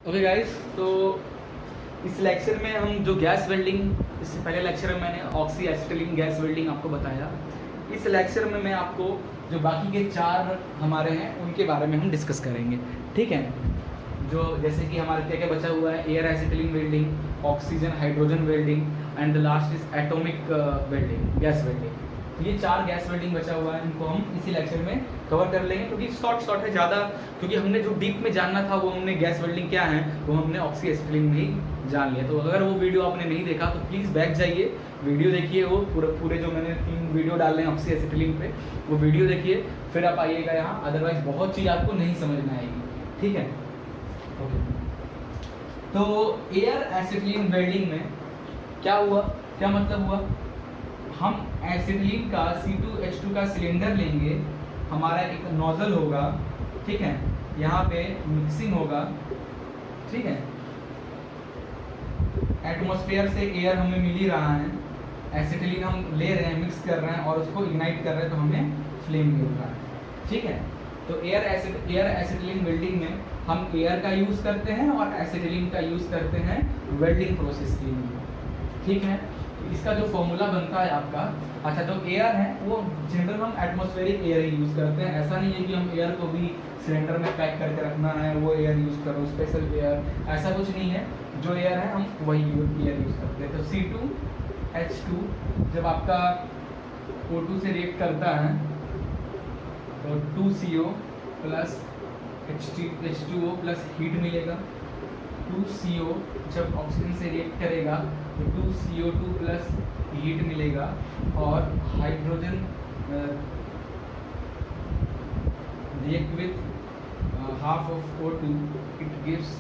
Okay guys, तो इस lecture में हम जो गैस वेल्डिंग, इससे पहले लेक्चर में मैंने ऑक्सी एसिटिलीन गैस वेल्डिंग आपको बताया। इस लेक्चर में मैं आपको जो बाकी के 4 हमारे हैं उनके बारे में हम डिस्कस करेंगे, ठीक है। जो जैसे कि हमारा क्या क्या बचा हुआ है, air acetylene welding, oxygen hydrogen welding and the last is atomic welding, gas welding. तो ये 4 गैस वेल्डिंग बचा हुआ है, इनको हम इसी लेक्चर में कवर कर लेंगे क्योंकि शॉर्ट है ज़्यादा, क्योंकि हमने जो डीप में जानना था वो हमने गैस वेल्डिंग क्या है वो हमने ऑक्सी एसिटिलीन में ही जान लिया। तो अगर वो वीडियो आपने नहीं देखा तो प्लीज़ बैक जाइए, वीडियो देखिए, वो पूरे जो मैंने 3 वीडियो डाले हैं ऑक्सी एसिटिलीन पे, वो वीडियो देखिए, फिर आप आइएगा यहाँ। अदरवाइज बहुत चीज़ आपको नहीं समझ में आएगी, ठीक है। ओके, तो एयर एसिटिलीन वेल्डिंग में क्या हुआ, क्या मतलब हुआ, हम एसिटिलीन का C2H2 का सिलेंडर लेंगे, हमारा एक नोजल होगा, ठीक है, यहाँ पे मिक्सिंग होगा, ठीक है, एटमॉस्फेयर से एयर हमें मिल ही रहा है, एसिटिलीन हम ले रहे हैं, मिक्स कर रहे हैं और उसको इग्नाइट कर रहे हैं तो हमें फ्लेम मिल रहा है, ठीक है। तो एयर एसिटिलीन वेल्डिंग में हम एयर का यूज़ करते हैं और एसिटिलीन का यूज़ करते हैं वेल्डिंग प्रोसेस के लिए, ठीक है। इसका जो फॉर्मूला बनता है आपका, अच्छा, जो एयर है वो जनरल हम एटमॉस्फेरिक एयर ही यूज़ करते हैं। ऐसा नहीं है कि हम एयर को भी सिलेंडर में पैक करके रखना है, वो एयर यूज़ करो, स्पेशल एयर, ऐसा कुछ नहीं है। जो एयर है हम वही एयर यूज़ करते हैं। तो C2H2 जब आपका O2 से रिएक्ट करता है तो 2CO plus H2O plus heat मिलेगा। 2CO जब ऑक्सीजन से रिएक्ट करेगा तो 2CO2 प्लस हीट मिलेगा और hydrogen react with half of O2, it gives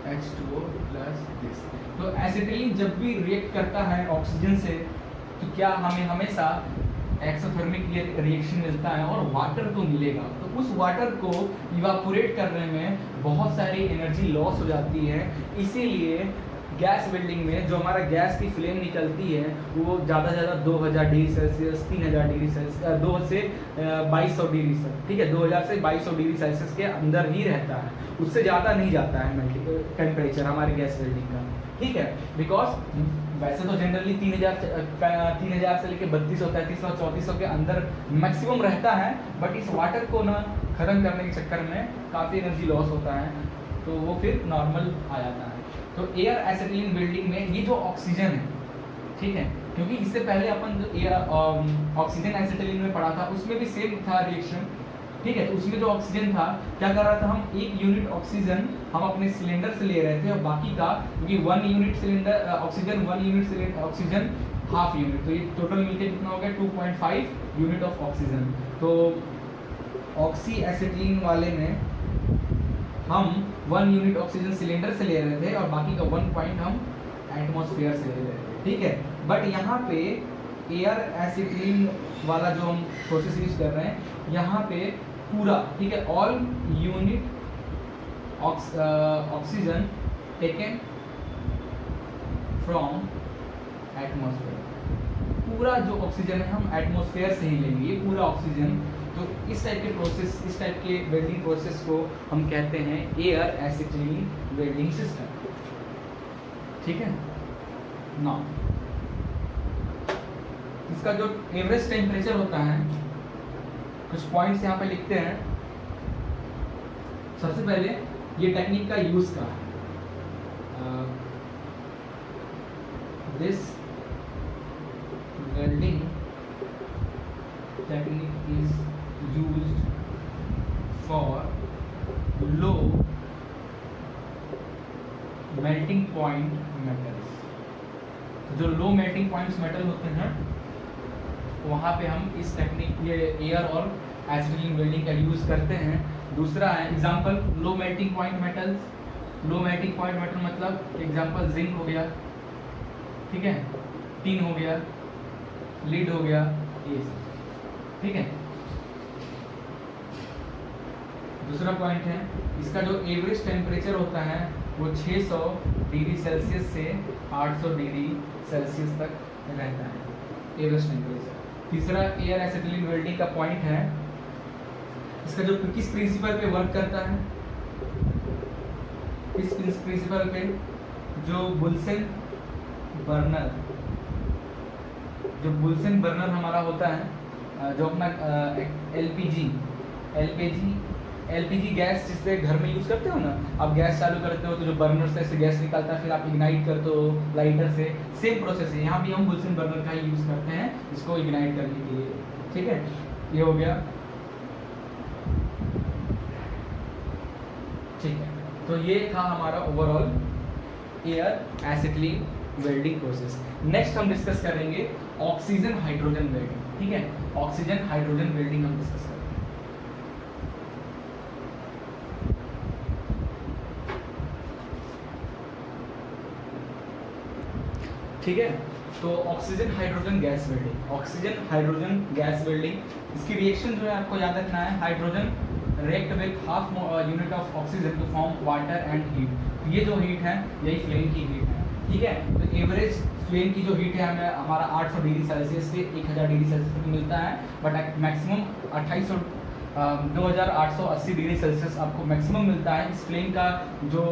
H2O plus this. तो एसिटिलीन जब भी रिएक्ट करता है ऑक्सीजन से तो क्या हमें हमेशा एक्सोथर्मिक रिएक्शन मिलता है और वाटर तो मिलेगा। तो उस वाटर को इवापोरेट करने में बहुत सारी एनर्जी लॉस हो जाती है। इसीलिए गैस वेल्डिंग में जो हमारा गैस की फ्लेम निकलती है वो ज़्यादा से ज़्यादा 2000 डिग्री सेल्सियस, 3000 डिग्री सेल्सियस, 2 से 2200 डिग्री सेल्सियस, ठीक है, 2000 से 2200 डिग्री सेल्सियस के अंदर ही रहता है, उससे ज़्यादा नहीं जाता है टेम्परेचर हमारे गैस वेल्डिंग का, ठीक है। बिकॉज वैसे तो जनरली 3000 से लेकर 3200, 3300, 3400 के अंदर मैक्सिमम रहता है, बट इस वाटर को ना ख़त्म करने के चक्कर में काफ़ी एनर्जी लॉस होता है, तो वो फिर नॉर्मल आ जाता है। तो एयर एसिटिलीन वेल्डिंग में ये जो ऑक्सीजन है, ठीक है, क्योंकि इससे पहले अपन जो एयर ऑक्सीजन एसिटिलीन में पढ़ा था उसमें भी सेम था रिएक्शन, ठीक है। तो उसमें जो ऑक्सीजन था क्या कर रहा था, हम 1 यूनिट ऑक्सीजन हम अपने सिलेंडर से ले रहे थे और बाकी का, क्योंकि 1 unit cylinder oxygen, 1 unit oxygen half unit, तो ये टोटल मिलके कितना हो गया 2.5 यूनिट ऑफ ऑक्सीजन। तो ऑक्सी एसिटिलीन वाले में हम 1 यूनिट ऑक्सीजन सिलेंडर से ले रहे थे और बाकी का 1 पॉइंट हम एटमॉस्फेयर से ले रहे थे, ठीक है। बट यहाँ पे एयर एसिटिलीन वाला जो हम प्रोसेस यूज कर रहे हैं, यहाँ पे पूरा, ठीक है, all unit oxygen taken from atmosphere, पूरा जो ऑक्सीजन है हम एटमॉस्फेयर से ही लेंगे, ये पूरा ऑक्सीजन। तो इस टाइप के प्रोसेस, इस टाइप के वेल्डिंग प्रोसेस को हम कहते हैं एयर एसिटिलीन वेल्डिंग सिस्टम, ठीक है ना। इसका जो एवरेज टेम्परेचर होता है, कुछ पॉइंट्स यहाँ पे लिखते हैं। सबसे पहले ये टेक्निक का यूज का this welding technique is used for low melting point metals। जो लो मेल्टिंग पॉइंट्स मेटल होते हैं वहाँ पे हम इस टेक्निक, ये एयर और एसिटिलीन वेल्डिंग का यूज़ करते हैं। दूसरा है एग्जांपल लो मेल्टिंग पॉइंट मेटल्स। लो मेल्टिंग पॉइंट मेटल मतलब एग्जांपल जिंक हो गया, ठीक है, टिन हो गया, लीड हो गया, ये ठीक है। दूसरा पॉइंट है इसका जो एवरेज टेम्परेचर होता है वो 600 डिग्री सेल्सियस से 800 डिग्री सेल्सियस तक रहता है एवरेज टेम्परेचर। तीसरा एयर एसिटिलीन वेल्डिंग का पॉइंट है, इसका जो किस प्रिंसिपल पे वर्क करता है, इस प्रिंसिपल पे जो बुल्सन बर्नर हमारा होता है, जो अपना एलपीजी गैस जिससे घर में यूज़ करते हो ना, आप गैस चालू करते हो तो जो बर्नर से गैस निकलता है, फिर आप इग्नाइट करते हो लाइटर से, सेम प्रोसेस है। यहाँ भी हम बुल्सन बर्नर का ही यूज़ करते हैं इसको इग्नाइट करने के लिए। ठीक है, ये हो गया। ठीक है, तो ये था हमारा overall air acetylene welding process. Next हम डिस्कस करेंगे ऑक्सीजन हाइड्रोजन वेल्डिंग। ठीक है, ऑक्सीजन हाइड्रोजन वेल्डिंग हम डिस्कस करेंगे। ठीक है, तो ऑक्सीजन हाइड्रोजन गैस वेल्डिंग, इसकी रिएक्शन जो है आपको याद रखना है, hydrogen react with half unit of oxygen to form water and heat. ये जो हीट है यही फ्लेम की हीट है। ठीक है, तो एवरेज फ्लेम की जो हीट है हमें हमारा 800 डिग्री सेल्सियस से 1000 डिग्री सेल्सियस तक मिलता है, बट मैक्सिमम 2880 डिग्री सेल्सियस आपको मैक्सिमम मिलता है। इस फ्लेम का जो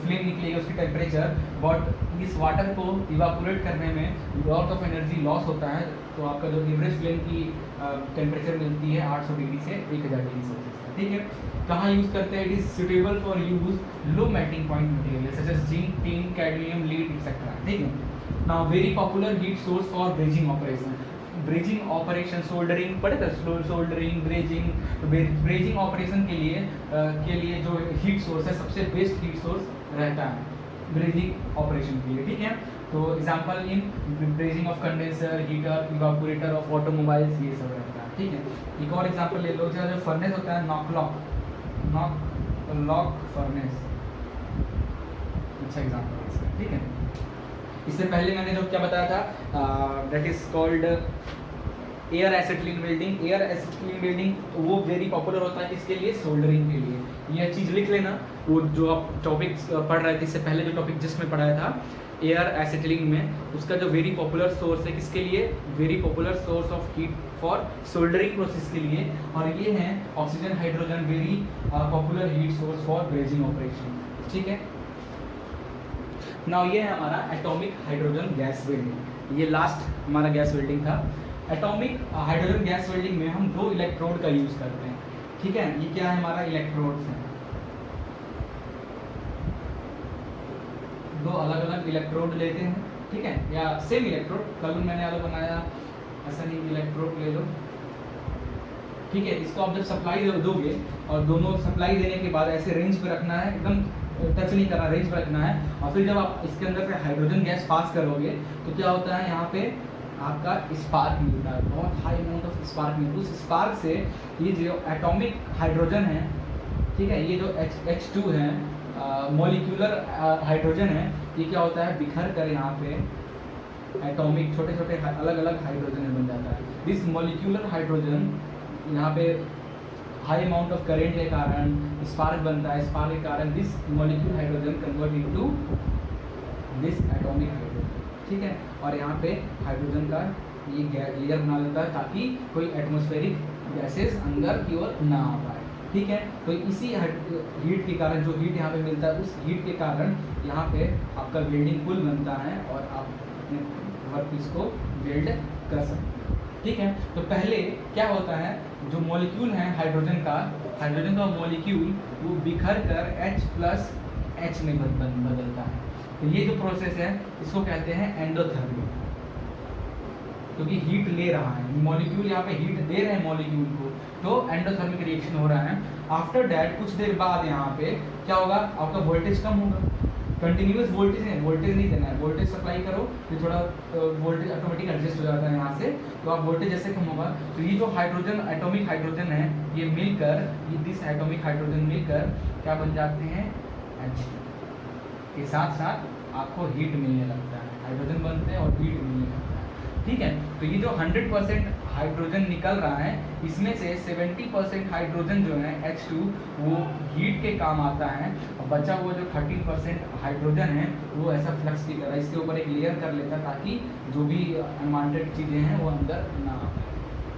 फ्लेम निकलेगा उसकी टेम्परेचर, बट इस वाटर को इवापोरेट करने में लॉट ऑफ एनर्जी लॉस होता है, तो आपका जो एवरेज फ्लेम की टेम्परेचर मिलती है 800 डिग्री से 1000 डिग्री सेल्सियस। ठीक है, कहाँ यूज़ करते हैं? It is suitable for use low melting point material such as zinc, tin, cadmium, lead etcetera. ठीक है, now very popular heat source for brazing operation, soldering पढ़े थे, सोल्डरिंग, ब्रेजिंग ऑपरेशन के लिए जो हीट सोर्स है, सबसे बेस्ट हीट सोर्स रहता है ब्रेजिंग ऑपरेशन के लिए। ठीक है, तो example in brazing of condenser, heater, evaporator of automobiles, ये सब रहता है। ठीक है, एक और एग्जांपल ले लो, जो फर्नेस होता है नॉक लॉक फर्नेस, अच्छा एग्जांपल है इसका। ठीक है, इससे पहले मैंने जो क्या बताया था, that is called air acetylene welding. वो वेरी पॉपुलर होता है इसके लिए, सोल्डरिंग के लिए। ये चीज़ लिख लेना, वो जो आप टॉपिक पढ़ रहे थे इससे पहले, जो टॉपिक जिसमें पढ़ाया था एयर एसिटिलीन में, उसका जो वेरी पॉपुलर सोर्स है किसके लिए? Very popular source of heat for soldering process के लिए। और ये है oxygen hydrogen, very popular heat source for brazing operation. ठीक है, नाउ ये है हमारा एटॉमिक हाइड्रोजन गैस वेल्डिंग। ये लास्ट हमारा गैस वेल्डिंग था। एटॉमिक हाइड्रोजन गैस वेल्डिंग में हम 2 इलेक्ट्रोड का यूज़ करते हैं। ठीक है, ये क्या है? हमारा इलेक्ट्रोड्स हैं, 2 अलग अलग इलेक्ट्रोड लेते हैं। ठीक है, या सेम इलेक्ट्रोड, कल मैंने अलग बनाया, ऐसा नहीं, इलेक्ट्रोड ले लो। ठीक है, इसको आप जब सप्लाई दोगे और दोनों सप्लाई देने के बाद ऐसे रेंज पे रखना है, एकदम टच नहीं करना, रेंज पे रखना है। और फिर जब आप इसके अंदर से हाइड्रोजन गैस पास करोगे तो क्या होता है, यहाँ पे आपका स्पार्क मिलता है, बहुत हाई अमाउंट ऑफ स्पार्क मिलता है। उस स्पार्क से ये जो एटॉमिक हाइड्रोजन है, ठीक है, ये जो H2 है, मॉलिक्यूलर हाइड्रोजन है, ये क्या होता है, बिखर कर यहाँ पे एटॉमिक छोटे छोटे अलग अलग हाइड्रोजन बन जाता है। दिस मॉलिक्यूलर हाइड्रोजन यहाँ पे हाई अमाउंट ऑफ करेंट के कारण स्पार्क बनता है, स्पार्क के कारण this molecule hydrogen convert into this atomic hydrogen. ठीक है, और यहाँ पे हाइड्रोजन का ये लेयर बना देता है ताकि कोई एटमॉस्फेरिक गैसेस अंदर की ओर ना आ पाए। ठीक है, तो इसी हीट के कारण, जो हीट यहाँ पे मिलता है, उस हीट के कारण यहाँ पे आपका वेल्डिंग पुल बनता है और आप अपने वर्कपीस को वेल्ड कर सकते हैं। ठीक है, तो पहले क्या होता है, जो मॉलिक्यूल है हाइड्रोजन का मॉलिक्यूल वो बिखर कर H+H में बदलता है। तो ये जो प्रोसेस है इसको कहते हैं एंडोथर्मी, क्योंकि हीट ले रहा है मॉलिक्यूल, यहाँ पे हीट दे रहे हैं मॉलिक्यूल को, तो एंडोथर्मिक रिएक्शन हो रहा है। आफ्टर दैट कुछ देर बाद यहाँ पे क्या होगा, आपका वोल्टेज कम होगा। कंटिन्यूस वोल्टेज नहीं देना है, वोल्टेज सप्लाई करो, फिर थोड़ा वोल्टेज ऑटोमेटिक एडजस्ट हो जाता है यहाँ से, तो आप वोल्टेज जैसे कम होगा तो ये जो हाइड्रोजन एटॉमिक हाइड्रोजन है, ये मिलकर, ये दिस एटॉमिक हाइड्रोजन मिलकर क्या बन जाते हैं, H के साथ साथ आपको हीट मिलने लगता है, हाइड्रोजन बनते हैं और हीट मिलने लगता है। ठीक है, तो ये जो 100% हाइड्रोजन निकल रहा है, इसमें से 70% हाइड्रोजन जो है H2 वो हीट के काम आता है, और बचा हुआ जो 30% हाइड्रोजन है वो ऐसा फ्लक्स की तरह इसके ऊपर एक लेयर कर लेता है ताकि जो भी अनवांटेड चीज़ें हैं वो अंदर ना आ पाए।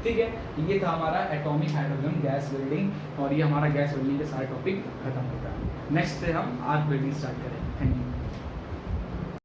ठीक है, ये था हमारा एटॉमिक हाइड्रोजन गैस वेल्डिंग, और ये हमारा गैस वेल्डिंग के सारे टॉपिक खत्म होता है। नेक्स्ट से हम आर्क वेल्डिंग स्टार्ट करें। Thank you.